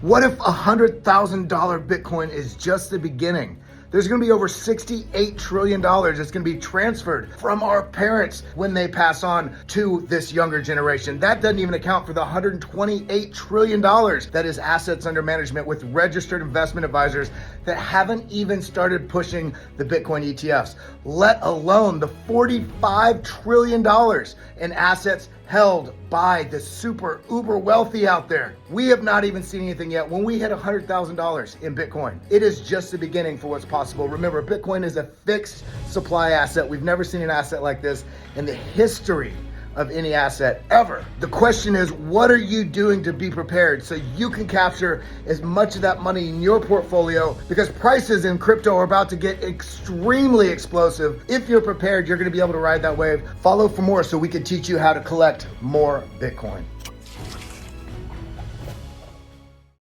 What if $100,000 Bitcoin is just the beginning? There's gonna be over $68 trillion that's gonna be transferred from our parents when they pass on to this younger generation. That doesn't even account for the $128 trillion that is assets under management with registered investment advisors that haven't even started pushing the Bitcoin ETFs, let alone the $45 trillion in assets held by the super uber wealthy out there. We have not even seen anything yet. When we hit $100,000 in Bitcoin, it is just the beginning for what's possible. Remember, Bitcoin is a fixed supply asset. We've never seen an asset like this in the history of any asset ever. The question is, what are you doing to be prepared so you can capture as much of that money in your portfolio? Because prices in crypto are about to get extremely explosive. If you're prepared, you're gonna be able to ride that wave. Follow for more so we can teach you how to collect more Bitcoin.